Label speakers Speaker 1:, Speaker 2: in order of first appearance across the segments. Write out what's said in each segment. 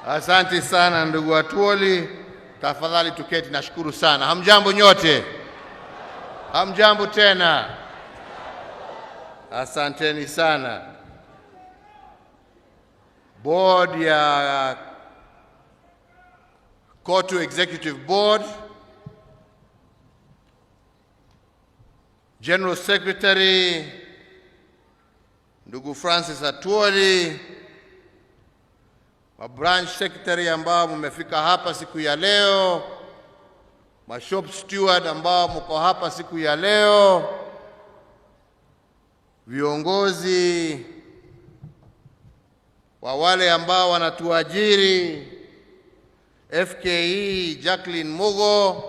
Speaker 1: Asante sana ndugu Atuoli, tafadhali tuketi, nashukuru sana. Hamjambo nyote? Hamjambo tena? Asanteni sana. Board ya Kotu Executive Board, General Secretary ndugu Francis Atuoli, branch secretary ambao mmefika hapa siku ya leo, shop steward ambao mko hapa siku ya leo, viongozi wa wale ambao wanatuajiri, FKE Jacqueline Mugo,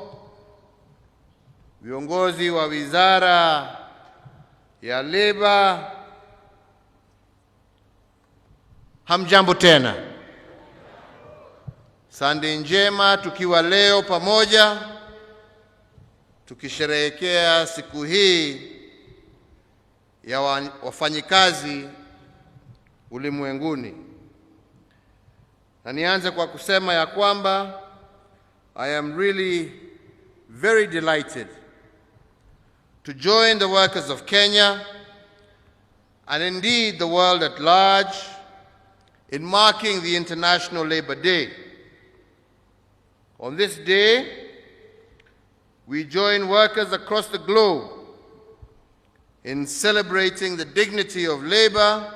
Speaker 1: viongozi wa wizara ya Labor, hamjambo tena. Sande njema, tukiwa leo pamoja tukisherehekea siku hii ya wafanyikazi ulimwenguni. Na nianze kwa kusema ya kwamba I am really very delighted to join the workers of Kenya and indeed the world at large in marking the International Labour Day. On this day, we join workers across the globe in celebrating the dignity of labor,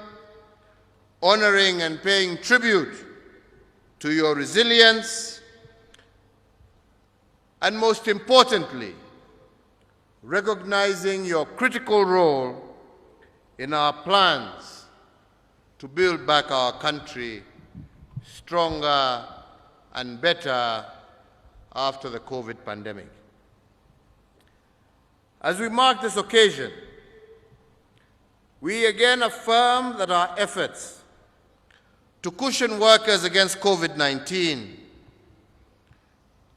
Speaker 1: honoring and paying tribute to your resilience, and most importantly, recognizing your critical role in our plans to build back our country stronger and better after the COVID pandemic. As we mark this occasion, we again affirm that our efforts to cushion workers against COVID-19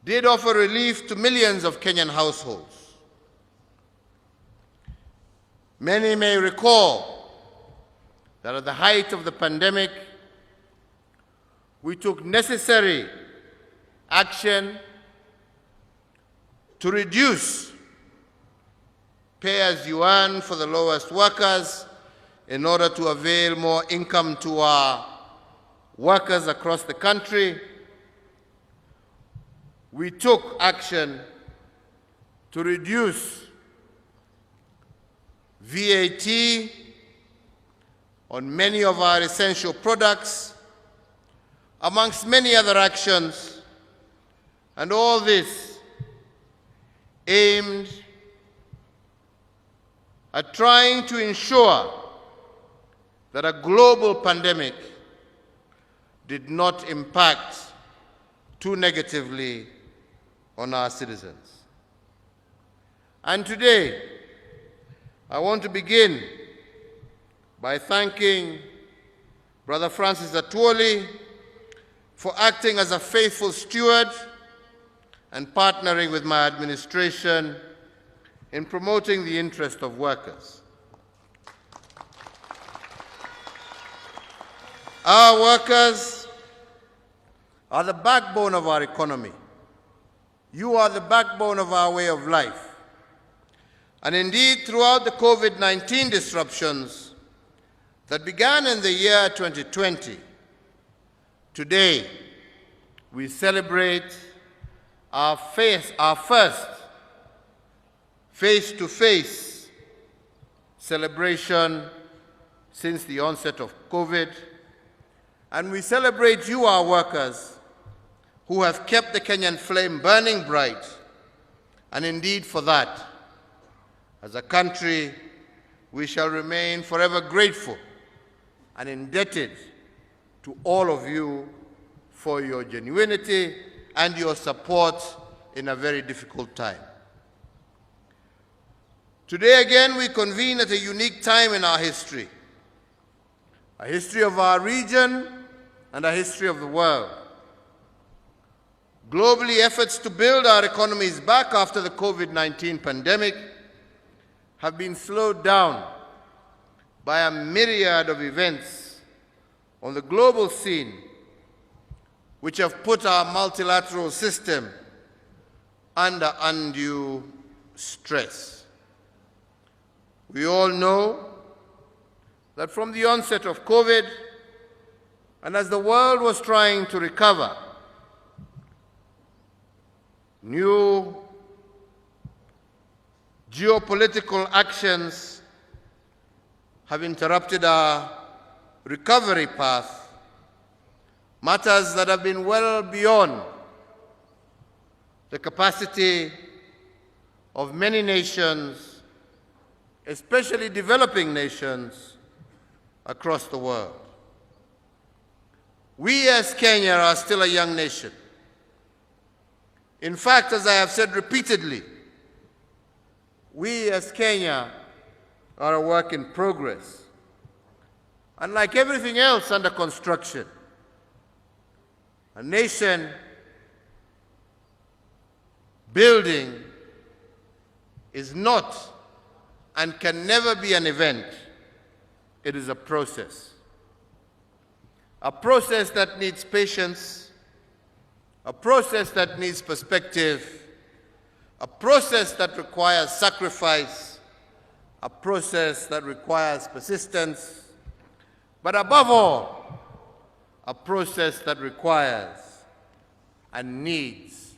Speaker 1: did offer relief to millions of Kenyan households. Many may recall that at the height of the pandemic, we took necessary action to reduce pay-as-you-earn for the lowest workers in order to avail more income to our workers across the country. We took action to reduce VAT on many of our essential products, amongst many other actions, and all this aimed at trying to ensure that a global pandemic did not impact too negatively on our citizens. And today, I want to begin by thanking Brother Francis Atuoli for acting as a faithful steward and partnering with my administration in promoting the interest of workers. Our workers are the backbone of our economy. You are the backbone of our way of life. And indeed, throughout the COVID-19 disruptions that began in the year 2020, today we celebrate our first face-to-face celebration since the onset of COVID. And we celebrate you, our workers, who have kept the Kenyan flame burning bright. And indeed, for that, as a country, we shall remain forever grateful and indebted to all of you for your genuinity and your support in a very difficult time. Today again, we convene at a unique time in our history, a history of our region and a history of the world. Globally, efforts to build our economies back after the COVID-19 pandemic have been slowed down by a myriad of events on the global scene, which have put our multilateral system under undue stress. We all know that from the onset of COVID, and as the world was trying to recover, new geopolitical actions have interrupted our recovery path, matters that have been well beyond the capacity of many nations, especially developing nations across the world. We as Kenya are still a young nation. In fact, as I have said repeatedly, we as Kenya are a work in progress. And like everything else under construction, a nation building is not and can never be an event. It is a process. A process that needs patience, a process that needs perspective, a process that requires sacrifice, a process that requires persistence, but above all, a process that requires and needs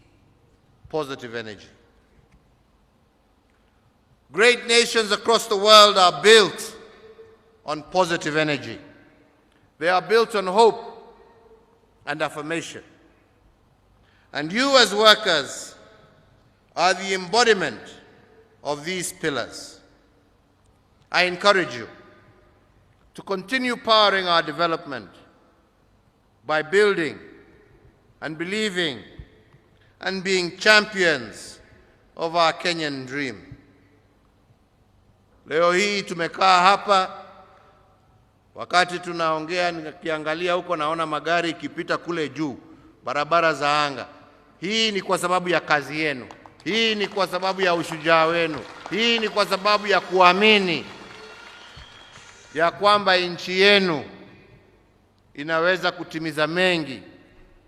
Speaker 1: positive energy. Great nations across the world are built on positive energy. They are built on hope and affirmation. And you as workers are the embodiment of these pillars. I encourage you to continue powering our development by building and believing and being champions of our Kenyan dream. Leo hii tumekaa hapa, wakati tunaongea nikiangalia huko naona magari ikipita kule juu, barabara za anga. Hii ni kwa sababu ya kazi yenu. Hii ni kwa sababu ya ushujaa wenu. Hii ni kwa sababu ya kuamini ya kwamba nchi yenu inaweza kutimiza mengi,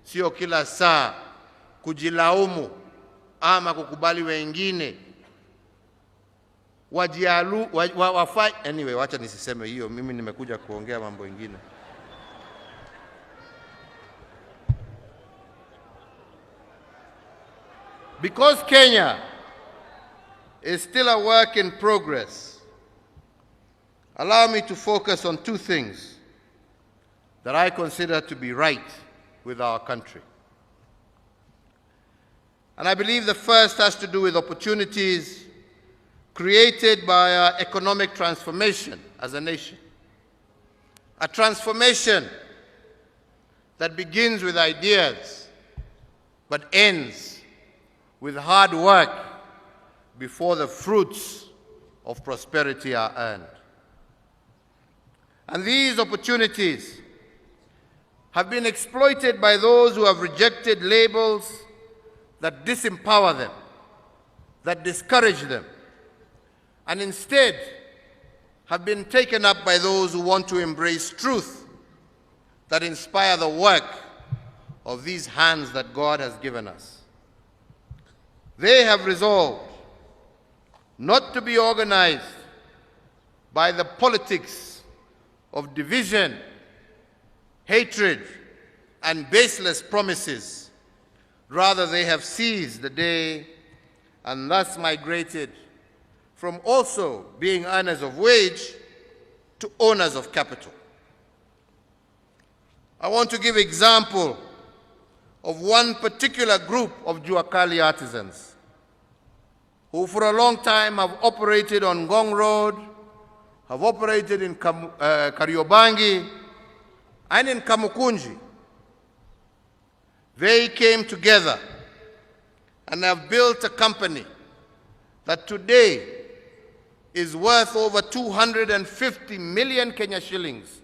Speaker 1: sio kila saa kujilaumu ama kukubali wengine anyway, wacha nisiseme hiyo, mimi nimekuja kuongea mambo mengine. Because Kenya is still a work in progress, allow me to focus on two things that I consider to be right with our country. And I believe the first has to do with opportunities created by our economic transformation as a nation. A transformation that begins with ideas but ends with hard work before the fruits of prosperity are earned. And these opportunities have been exploited by those who have rejected labels that disempower them, that discourage them, and instead have been taken up by those who want to embrace truth that inspire the work of these hands that God has given us. They have resolved not to be organized by the politics of division, hatred, and baseless promises. Rather, they have seized the day and thus migrated from also being earners of wage to owners of capital. I want to give example of one particular group of Juakali artisans who for a long time have operated on Ngong Road, have operated in Kariobangi, and in Kamukunji. They came together and have built a company that today is worth over 250 million Kenya shillings,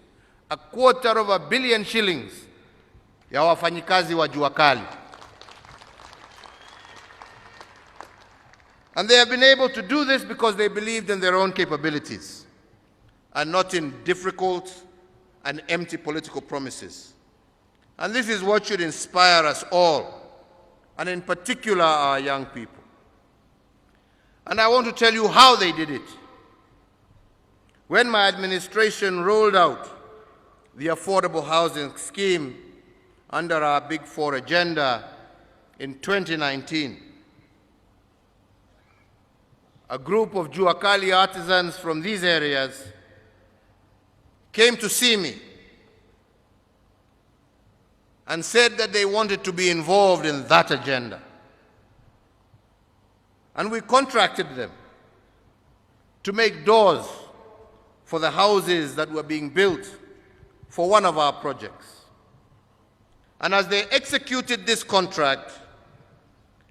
Speaker 1: a quarter of a billion shillings, ya wafanyikazi wa Juakali. And they have been able to do this because they believed in their own capabilities and not in difficult and empty political promises. And this is what should inspire us all, and in particular our young people. And I want to tell you how they did it. When my administration rolled out the affordable housing scheme under our Big Four agenda in 2019, a group of Juakali artisans from these areas came to see me and said that they wanted to be involved in that agenda. And we contracted them to make doors for the houses that were being built for one of our projects. And as they executed this contract,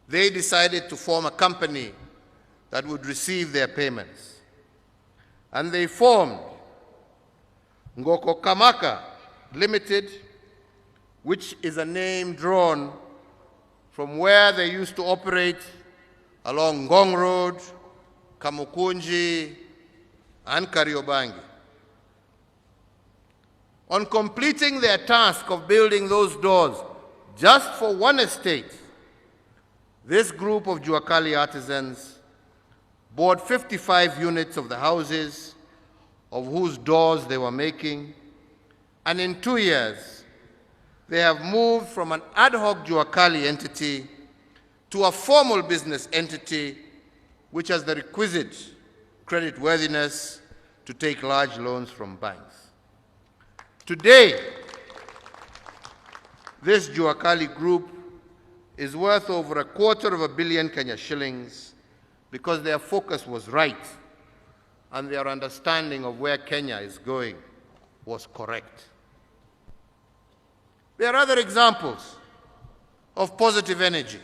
Speaker 1: they decided to form a company that would receive their payments. And they formed Ngoko Kamaka Limited, which is a name drawn from where they used to operate along Ngong Road, Kamukunji, and Kariobangi. On completing their task of building those doors just for one estate, this group of Juakali artisans bought 55 units of the houses of whose doors they were making, and in 2 years, they have moved from an ad hoc Juakali entity to a formal business entity which has the requisite creditworthiness to take large loans from banks. Today, this Juakali group is worth over $250 million Kenya shillings because their focus was right and their understanding of where Kenya is going was correct. There are other examples of positive energy.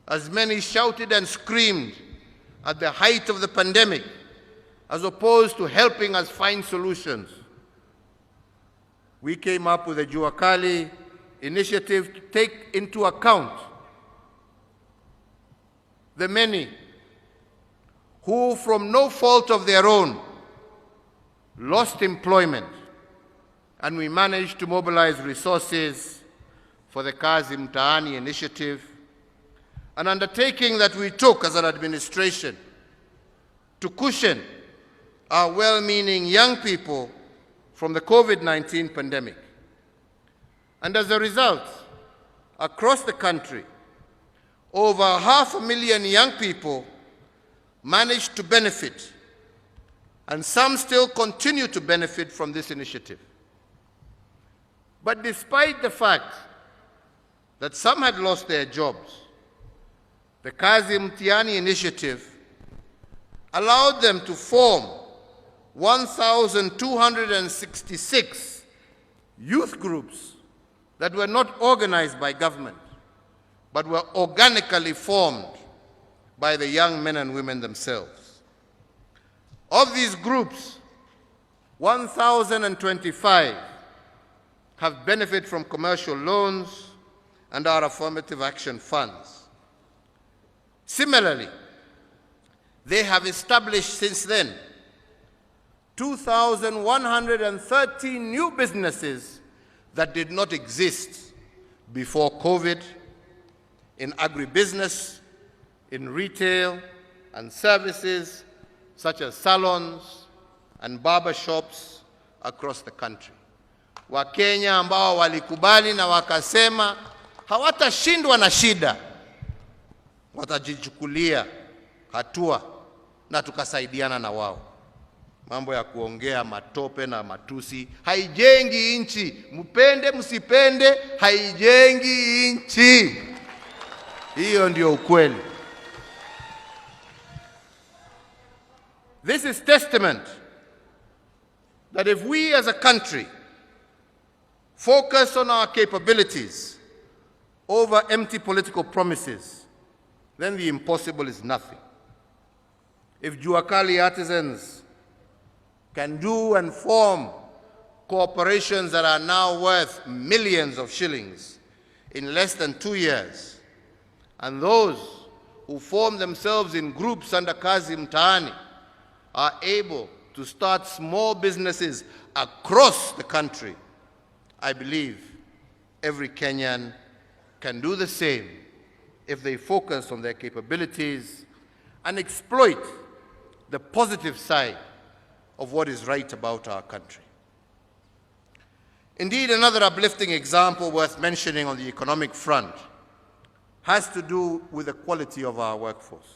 Speaker 1: As many shouted and screamed at the height of the pandemic, as opposed to helping us find solutions, we came up with a Juakali initiative to take into account the many who, from no fault of their own, lost employment, and we managed to mobilize resources for the Kazi Mtaani initiative, an undertaking that we took as an administration to cushion our well-meaning young people from the COVID-19 pandemic. And as a result, across the country, over 500,000 young people managed to benefit, and some still continue to benefit from this initiative. But despite the fact that some had lost their jobs, the Kazi Mtiani initiative allowed them to form 1,266 youth groups that were not organized by government, but were organically formed by the young men and women themselves. Of these groups, 1,025 have benefited from commercial loans and our affirmative action funds. Similarly, they have established since then 2,113 new businesses that did not exist before COVID in agribusiness, in retail and services such as salons and barber shops across the country. Wakenya ambao walikubali na wakasema hawatashindwa na shida, watajichukulia hatua na tukasaidiana na wao. Mambo ya kuongea matope na matusi haijengi nchi. Mpende msipende, haijengi nchi. Hiyo ndio ukweli. This is testament that if we as a country focus on our capabilities over empty political promises, then the impossible is nothing. If Juakali artisans can do and form corporations that are now worth millions of shillings in less than 2 years, and those who form themselves in groups under Kazi Mtaani are able to start small businesses across the country, I believe every Kenyan can do the same if they focus on their capabilities and exploit the positive side of what is right about our country. Indeed, another uplifting example worth mentioning on the economic front has to do with the quality of our workforce.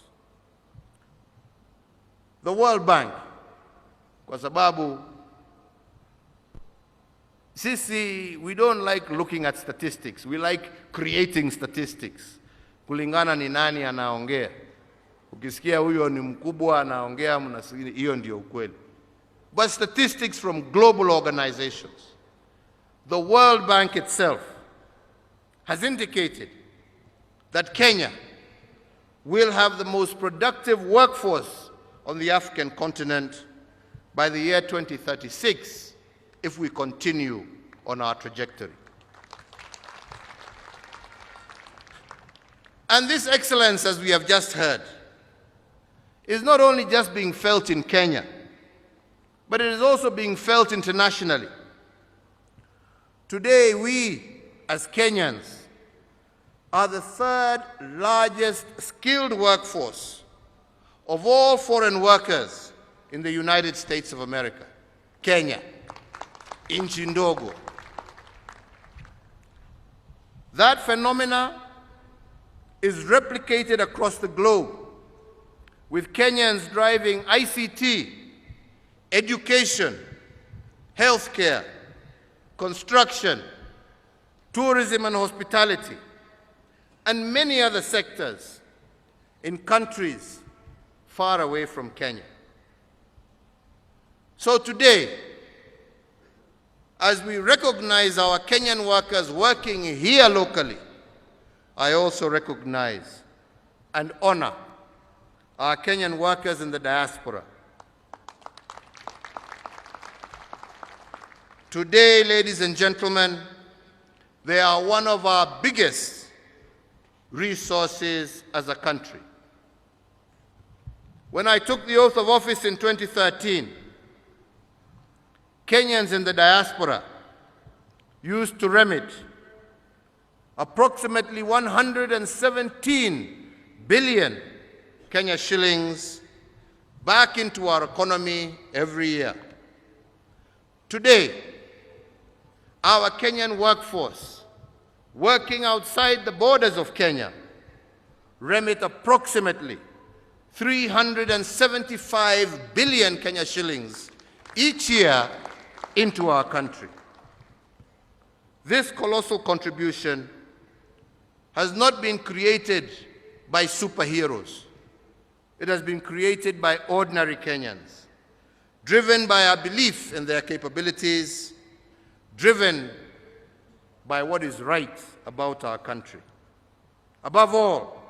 Speaker 1: The World Bank, kwa sababu sisi, we don't like looking at statistics. We like creating statistics. Kulingana ni nani anaongea. Ukisikia huyo ni mkubwa anaongea, mnasikia hiyo ndio ukweli. But statistics from global organizations, the World Bank itself has indicated that Kenya will have the most productive workforce on the African continent by the year 2036 if we continue on our trajectory. And this excellence, as we have just heard, is not only just being felt in Kenya, but it is also being felt internationally. Today, we, as Kenyans, are the third largest skilled workforce of all foreign workers in the United States of America. Kenya, nchi ndogo. That phenomena is replicated across the globe, with Kenyans driving ICT, education, healthcare, construction, tourism and hospitality, and many other sectors in countries far away from Kenya. So today, as we recognize our Kenyan workers working here locally, I also recognize and honor our Kenyan workers in the diaspora. Today, ladies and gentlemen, they are one of our biggest resources as a country. When I took the oath of office in 2013, Kenyans in the diaspora used to remit approximately 117 billion Kenya shillings back into our economy every year. Today, our Kenyan workforce working outside the borders of Kenya remit approximately 375 billion Kenya shillings each year into our country. This colossal contribution has not been created by superheroes. It has been created by ordinary Kenyans, driven by our belief in their capabilities, driven by what is right about our country. Above all,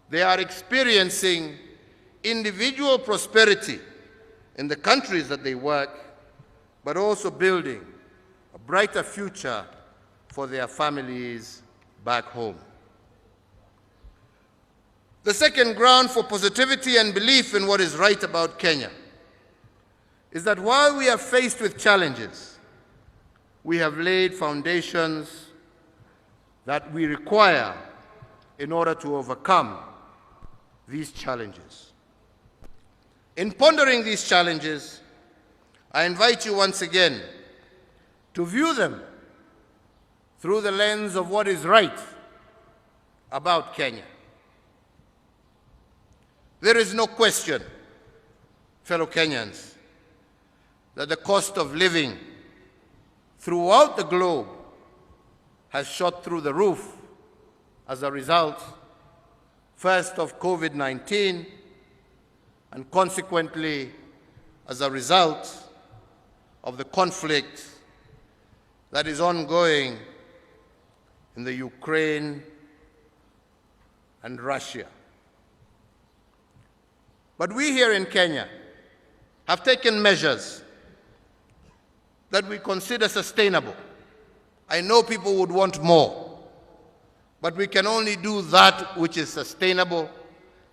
Speaker 1: they are experiencing individual prosperity in the countries that they work, but also building a brighter future for their families back home. The second ground for positivity and belief in what is right about Kenya is that while we are faced with challenges, we have laid foundations that we require in order to overcome these challenges. In pondering these challenges, I invite you once again to view them through the lens of what is right about Kenya. There is no question, fellow Kenyans, that the cost of living throughout the globe has shot through the roof as a result, first of COVID-19, and consequently as a result of the conflict that is ongoing in the Ukraine and Russia. But we here in Kenya have taken measures that we consider sustainable. I know people would want more, but we can only do that which is sustainable,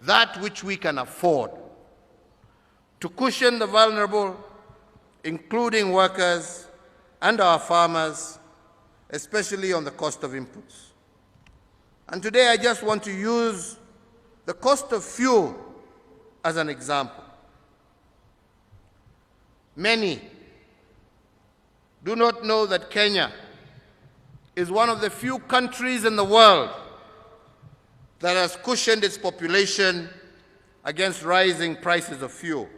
Speaker 1: that which we can afford, to cushion the vulnerable, including workers and our farmers, especially on the cost of inputs. And today I just want to use the cost of fuel as an example. Many do not know that Kenya is one of the few countries in the world that has cushioned its population against rising prices of fuel.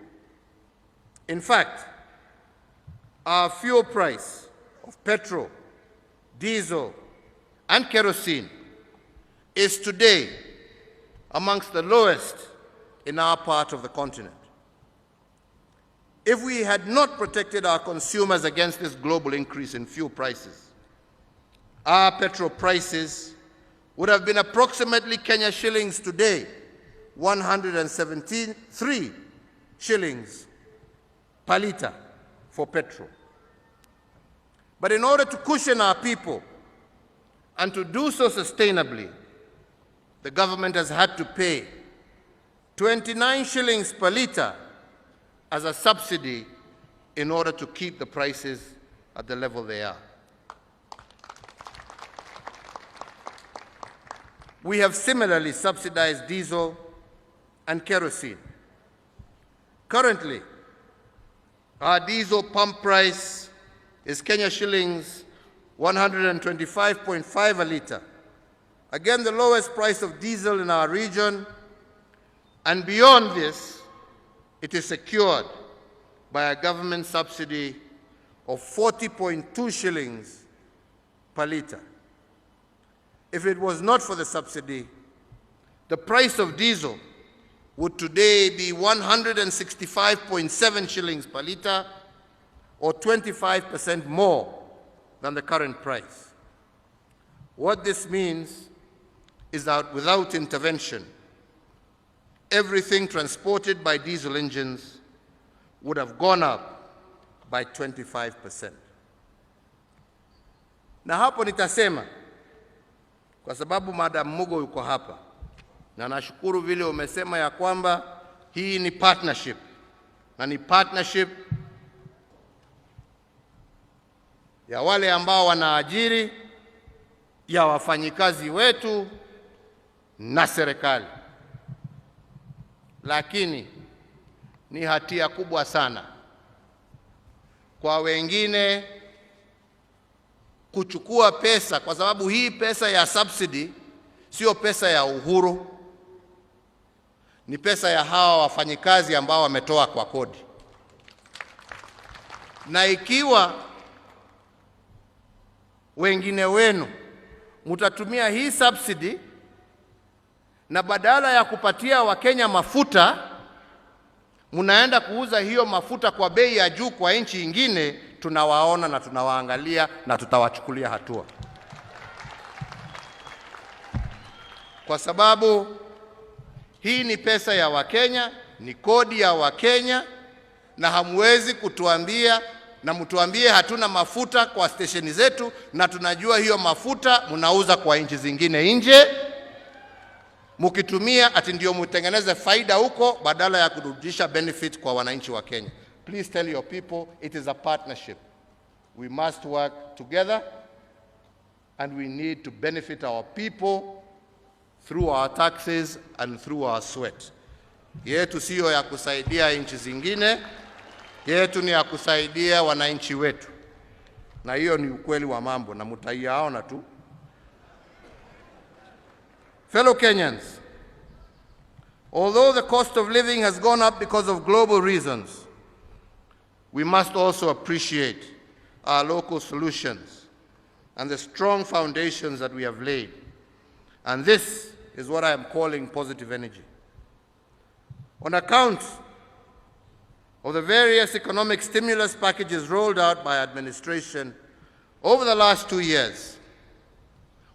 Speaker 1: In fact, our fuel price of petrol, diesel, and kerosene is today amongst the lowest in our part of the continent. If we had not protected our consumers against this global increase in fuel prices, our petrol prices would have been approximately Kenya shillings today, 173 shillings per litre for petrol. But in order to cushion our people and to do so sustainably, the government has had to pay 29 shillings per litre as a subsidy in order to keep the prices at the level they are. We have similarly subsidized diesel and kerosene. Currently, our diesel pump price is Kenya shillings 125.5 a litre. Again, the lowest price of diesel in our region. And beyond this, it is secured by a government subsidy of 40.2 shillings per litre. If it was not for the subsidy, the price of diesel would today be 165.7 shillings per litre, or 25% more than the current price. What this means is that without intervention, everything transported by diesel engines would have gone up by 25%. Na hapo nitasema, kwa sababu Madam Mugo yuko hapa, na nashukuru vile umesema ya kwamba hii ni partnership, na ni partnership ya wale ambao wanaajiri, ya wafanyikazi wetu na serikali. Lakini ni hatia kubwa sana kwa wengine kuchukua pesa, kwa sababu hii pesa ya subsidy sio pesa ya Uhuru, ni pesa ya hawa wafanyikazi ambao wametoa kwa kodi. Na ikiwa wengine wenu mutatumia hii subsidy na badala ya kupatia Wakenya mafuta, munaenda kuuza hiyo mafuta kwa bei ya juu kwa nchi nyingine, tunawaona na tunawaangalia na tutawachukulia hatua. Kwa sababu hii ni pesa ya Wakenya, ni kodi ya Wakenya, na hamwezi kutuambia na mtuambie hatuna mafuta kwa stesheni zetu, na tunajua hiyo mafuta mnauza kwa nchi zingine nje, mukitumia ati ndio mutengeneze faida huko badala ya kurudisha benefit kwa wananchi wa Kenya. Please tell your people it is a partnership. We must work together and we need to benefit our people through our taxes and through our sweat. Yetu sio ya kusaidia nchi zingine, yetu ni ya kusaidia wananchi wetu. Na hiyo ni ukweli wa mambo na mtaiona tu. Fellow Kenyans, although the cost of living has gone up because of global reasons, we must also appreciate our local solutions and the strong foundations that we have laid. And this is what I am calling positive energy. On account of the various economic stimulus packages rolled out by administration over the last 2 years,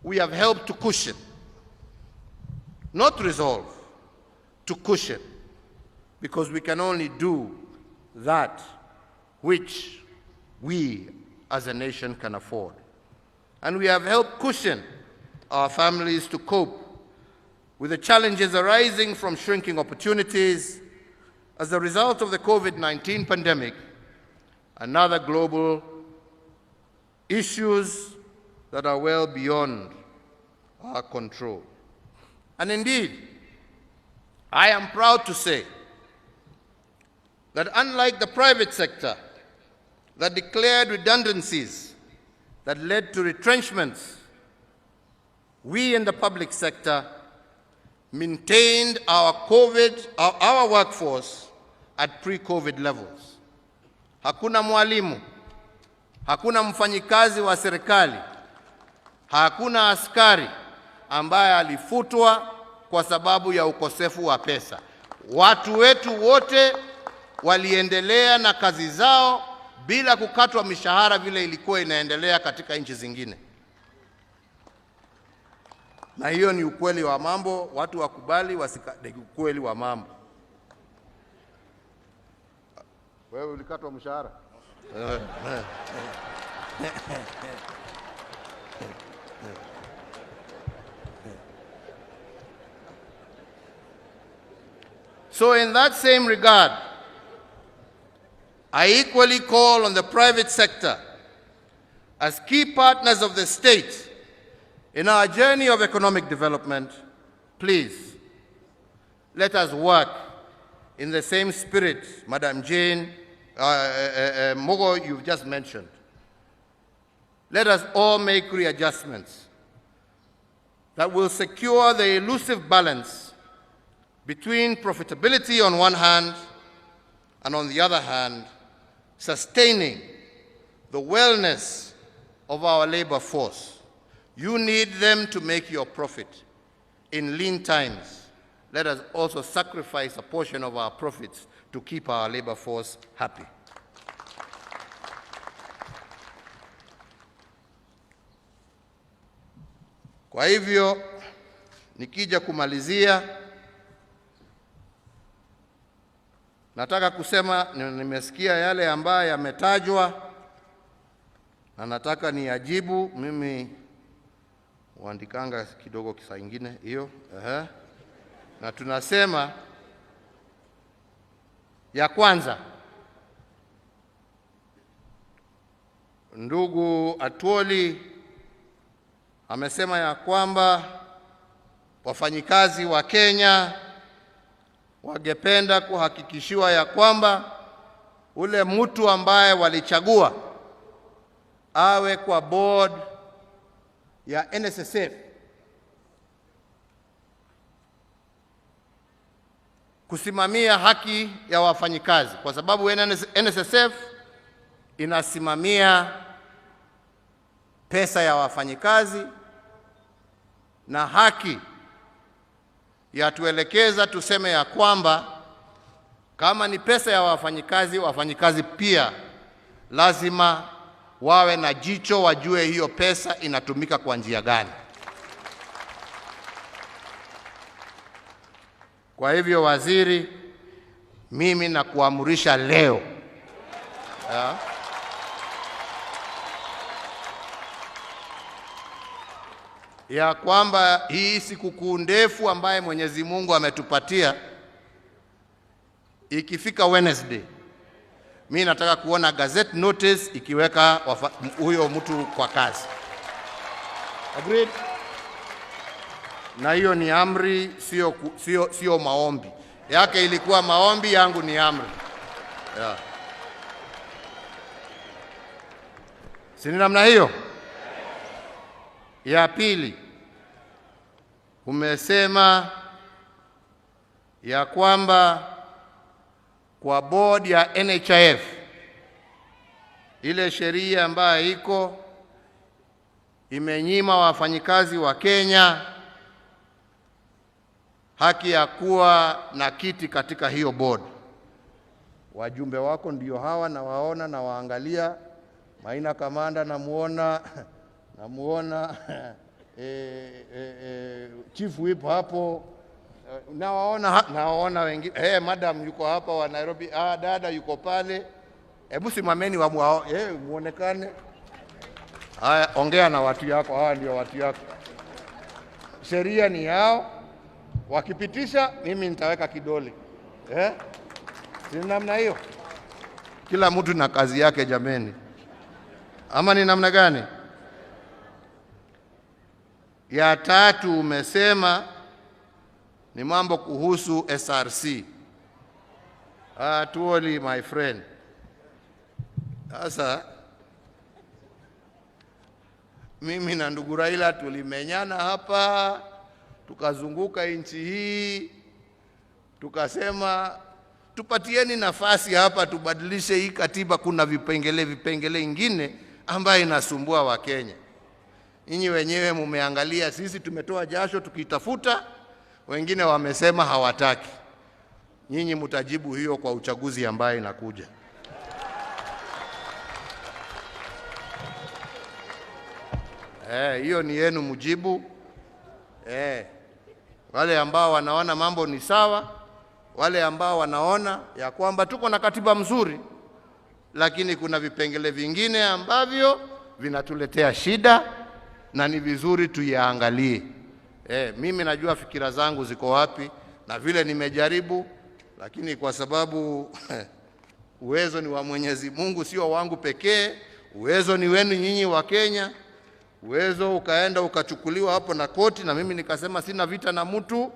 Speaker 1: we have helped to cushion, not resolve, to cushion, because we can only do that which we as a nation can afford. And we have helped cushion our families to cope with the challenges arising from shrinking opportunities as a result of the COVID-19 pandemic and other global issues that are well beyond our control. And indeed, I am proud to say that unlike the private sector that declared redundancies that led to retrenchments, we in the public sector maintained our workforce at pre-COVID levels. Hakuna mwalimu, hakuna mfanyikazi wa serikali, hakuna askari ambaye alifutwa kwa sababu ya ukosefu wa pesa. Watu wetu wote waliendelea na kazi zao bila kukatwa mishahara vile ilikuwa inaendelea katika nchi zingine. Na hiyo ni ukweli wa mambo, watu wakubali wasikate ukweli wa mambo. Wewe ulikatwa mshahara? So in that same regard, I equally call on the private sector as key partners of the state in our journey of economic development. Please, let us work in the same spirit, Madam Jane Mogo, you've just mentioned. Let us all make readjustments that will secure the elusive balance between profitability on one hand and on the other hand, sustaining the wellness of our labor force. You need them to make your profit. In lean times, let us also sacrifice a portion of our profits to keep our labor force happy. Kwa hivyo, nikija kumalizia, nataka kusema nimesikia yale ambayo yametajwa na nataka niyajibu. Mimi huandikanga kidogo kisa ingine hiyo. Na tunasema ya kwanza, ndugu Atwoli amesema ya kwamba wafanyikazi wa Kenya wangependa kuhakikishiwa ya kwamba ule mtu ambaye walichagua awe kwa board ya NSSF kusimamia haki ya wafanyikazi, kwa sababu NSSF inasimamia pesa ya wafanyikazi na haki ya tuelekeza tuseme ya kwamba kama ni pesa ya wafanyikazi pia lazima wawe na jicho, wajue hiyo pesa inatumika kwa njia gani. Kwa hivyo waziri, mimi nakuamurisha leo ya kwamba hii sikukuu ndefu ambaye Mwenyezi Mungu ametupatia, ikifika Wednesday, mimi nataka kuona gazette notice ikiweka huyo mtu kwa kazi. Agreed? Na hiyo ni amri, sio maombi. Yake ilikuwa maombi, yangu ni amri. Yeah. Si ni namna hiyo? Ya pili, umesema ya kwamba kwa board ya NHIF, ile sheria ambayo iko imenyima wafanyikazi wa Kenya haki ya kuwa na kiti katika hiyo board. Wajumbe wako ndio hawa, na waona na waangalia. Maina Kamanda namuona chief whip hapo, nawaona wengine. Madam yuko hapa wa Nairobi, dada yuko pale. Hebu simameni muonekane. Haya, ongea na watu yako, hawa ndio watu yako. Sheria ni yao, wakipitisha mimi nitaweka kidole. Si namna hiyo? Kila mtu na kazi yake jameni. Ama ni namna gani? Ya tatu umesema ni mambo kuhusu SRC. Tuoli my friend. Sasa mimi na ndugu Raila tulimenyana hapa, tukazunguka nchi hii, tukasema tupatieni nafasi hapa tubadilishe hii katiba. Kuna vipengele ingine ambayo inasumbua Wakenya. Nyinyi wenyewe mumeangalia, sisi tumetoa jasho tukitafuta, wengine wamesema hawataki. Nyinyi mtajibu hiyo kwa uchaguzi ambaye inakuja. Hiyo ni yenu mujibu. Wale ambao wanaona mambo ni sawa, wale ambao wanaona ya kwamba tuko na katiba mzuri, lakini kuna vipengele vingine ambavyo vinatuletea shida na ni vizuri tuyaangalie. Mimi najua fikira zangu ziko wapi na vile nimejaribu, lakini kwa sababu uwezo ni wa Mwenyezi Mungu, sio wangu pekee. Uwezo ni wenu nyinyi wa Kenya. Uwezo ukaenda ukachukuliwa hapo na koti, na mimi nikasema sina vita na mtu.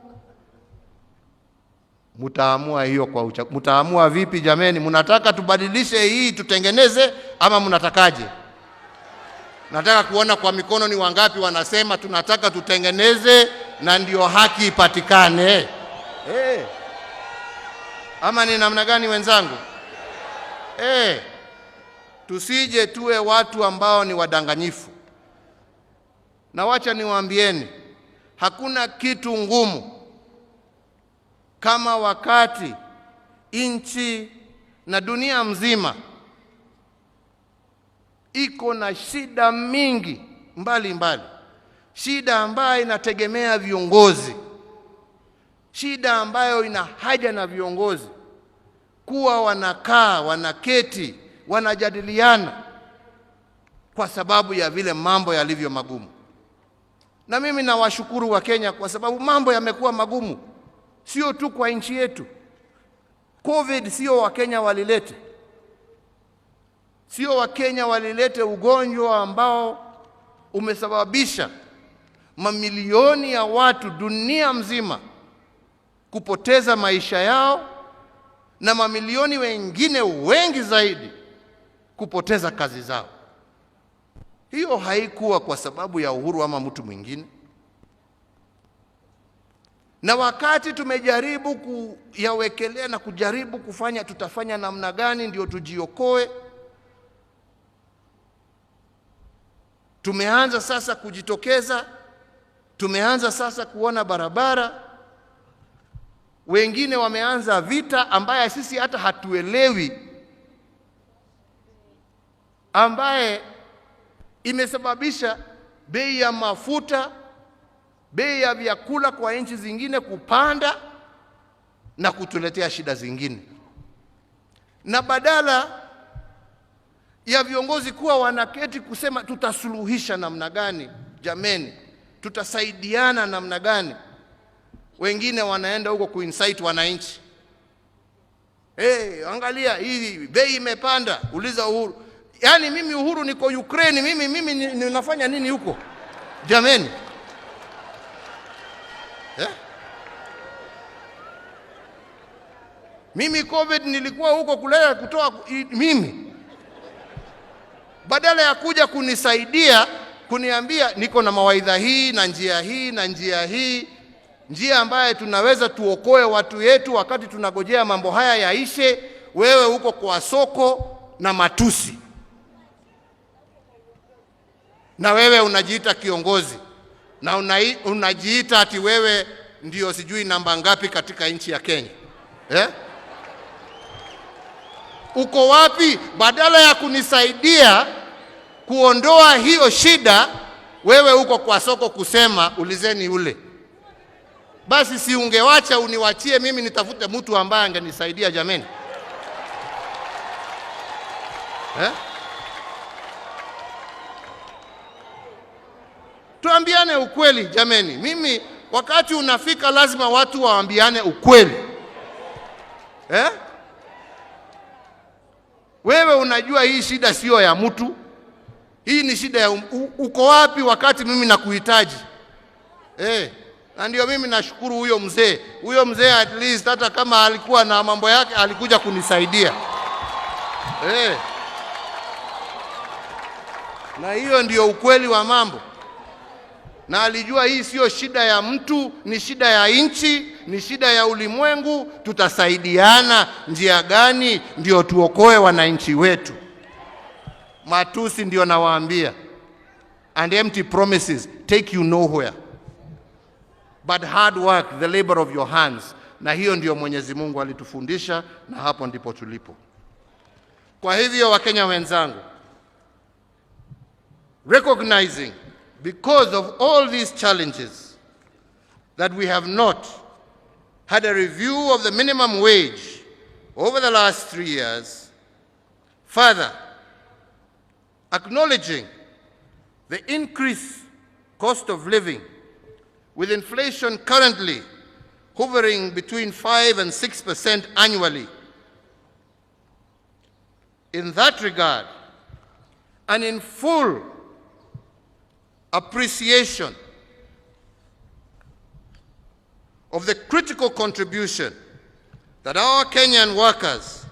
Speaker 1: Mtaamua hiyo kwa mtaamua vipi jameni? Mnataka tubadilishe hii tutengeneze ama mnatakaje? Nataka kuona kwa mikono ni wangapi wanasema tunataka tutengeneze na ndio haki ipatikane. Ama ni namna gani wenzangu? Tusije tuwe watu ambao ni wadanganyifu. Na wacha niwaambieni, hakuna kitu ngumu kama wakati nchi na dunia mzima iko na shida mingi mbali. Shida ambayo inategemea viongozi. Shida ambayo ina haja na viongozi kuwa wanakaa, wanaketi, wanajadiliana kwa sababu ya vile mambo yalivyo magumu. Na mimi nawashukuru wa Kenya kwa sababu mambo yamekuwa magumu, sio tu kwa nchi yetu. COVID sio wa Kenya walilete. Sio wa Kenya walilete ugonjwa ambao umesababisha mamilioni ya watu dunia mzima kupoteza maisha yao na mamilioni wengine wengi zaidi kupoteza kazi zao. Hiyo haikuwa kwa sababu ya Uhuru ama mtu mwingine. Na wakati tumejaribu kuyawekelea na kujaribu kufanya tutafanya namna gani ndio tujiokoe, tumeanza sasa kujitokeza, tumeanza sasa kuona barabara. Wengine wameanza vita ambaye sisi hata hatuelewi, ambaye imesababisha bei ya mafuta, bei ya vyakula kwa nchi zingine kupanda na kutuletea shida zingine. Na badala ya viongozi kuwa wanaketi kusema tutasuluhisha namna gani, jameni, tutasaidiana namna gani, wengine wanaenda huko kuinsight wananchi. Angalia hii bei imepanda, uliza Uhuru. Yaani mimi Uhuru niko Ukraine, mimi ninafanya nini huko? Jameni. Mimi COVID nilikuwa huko kulea kutoa mimi. Badala ya kuja kunisaidia, kuniambia niko na mawaidha hii na njia hii na njia hii, njia ambaye tunaweza tuokoe watu yetu wakati tunagojea mambo haya yaishe, wewe huko kwa soko na matusi. Na wewe unajiita kiongozi na unajiita ati wewe ndio sijui namba ngapi katika nchi ya Kenya. Uko wapi? Badala ya kunisaidia kuondoa hiyo shida, wewe uko kwa soko kusema ulizeni ule. Basi si ungewacha uniwachie mimi nitafute mtu ambaye angenisaidia jameni? Tuambiane ukweli jameni. Mimi wakati unafika lazima watu waambiane ukweli. Wewe unajua hii shida sio ya mtu. Hii ni shida ya uko wapi wakati mimi nakuhitaji? Na ndio mimi nashukuru huyo mzee. Huyo mzee at least hata kama alikuwa na mambo yake alikuja kunisaidia. Na hiyo ndio ukweli wa mambo. Na alijua hii sio shida ya mtu, ni shida ya nchi, ni shida ya ulimwengu. Tutasaidiana njia gani ndio tuokoe wananchi wetu? Matusi ndio nawaambia. And empty promises take you nowhere. But hard work, the labor of your hands. Na hiyo ndio Mwenyezi Mungu alitufundisha, na hapo ndipo tulipo. Kwa hivyo Wakenya wenzangu, recognizing because of all these challenges that we have not had a review of the minimum wage over the last 3 years, further acknowledging the increased cost of living, with inflation currently hovering between 5% and 6% annually. In that regard, and in full appreciation of the critical contribution that our Kenyan workers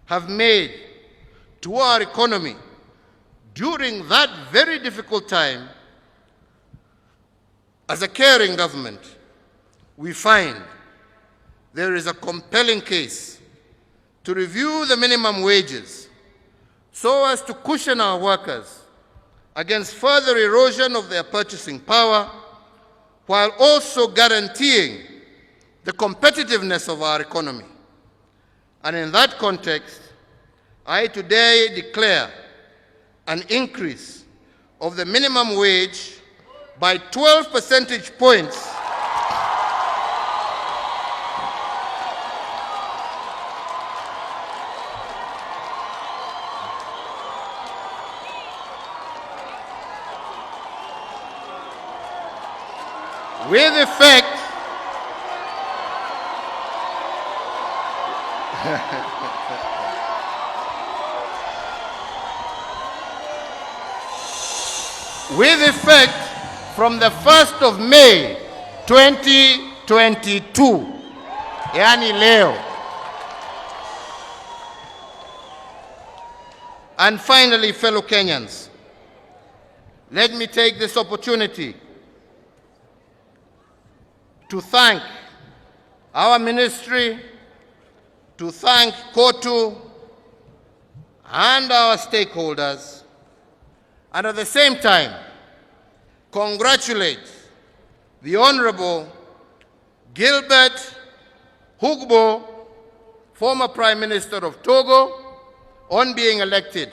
Speaker 1: have made to our economy during that very difficult time, as a caring government, we find there is a compelling case to review the minimum wages so as to cushion our workers against further erosion of their purchasing power, while also guaranteeing the competitiveness of our economy. And in that context, I today declare an increase of the minimum wage by 12 percentage points with effect from the 1st of May 2022, yani leo. And finally, fellow Kenyans, let me take this opportunity to thank our ministry, to thank KOTU and our stakeholders, and at the same time, congratulate the Honorable Gilbert Hugbo, former Prime Minister of Togo, on being elected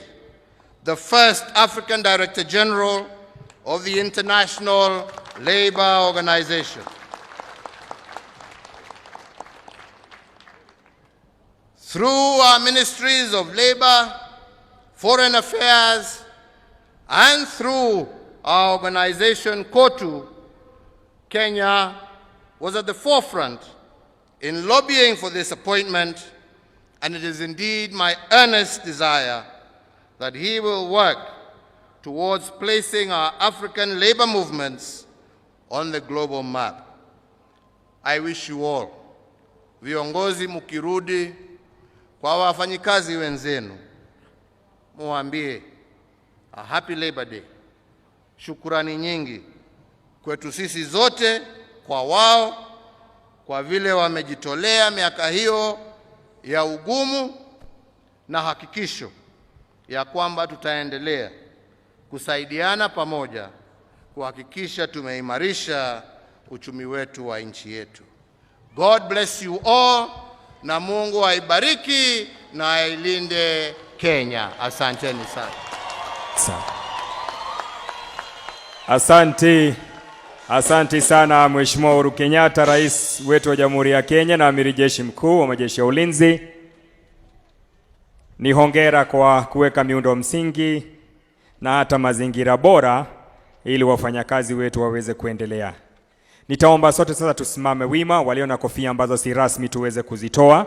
Speaker 1: the first African Director General of the International Labour Organization. Through our ministries of labor, foreign affairs, and through our organization, KOTU, Kenya was at the forefront in lobbying for this appointment, and it is indeed my earnest desire that he will work towards placing our African labor movements on the global map. I wish you all, viongozi mukirudi, kwa wafanyikazi wenzenu, muambie a happy Labor Day. Shukurani nyingi kwetu sisi zote, kwa wao, kwa vile wamejitolea miaka hiyo ya ugumu, na hakikisho ya kwamba tutaendelea kusaidiana pamoja kuhakikisha tumeimarisha uchumi wetu wa nchi yetu. God bless you all, na Mungu aibariki na ailinde Kenya. Asanteni sana.
Speaker 2: Asante sana Mheshimiwa Uhuru Kenyatta, rais wetu wa Jamhuri ya Kenya na amiri jeshi mkuu wa majeshi ya ulinzi. Ni hongera kwa kuweka miundo msingi na hata mazingira bora ili wafanyakazi wetu waweze kuendelea. Nitaomba sote sasa tusimame wima, walio na kofia ambazo si rasmi tuweze kuzitoa.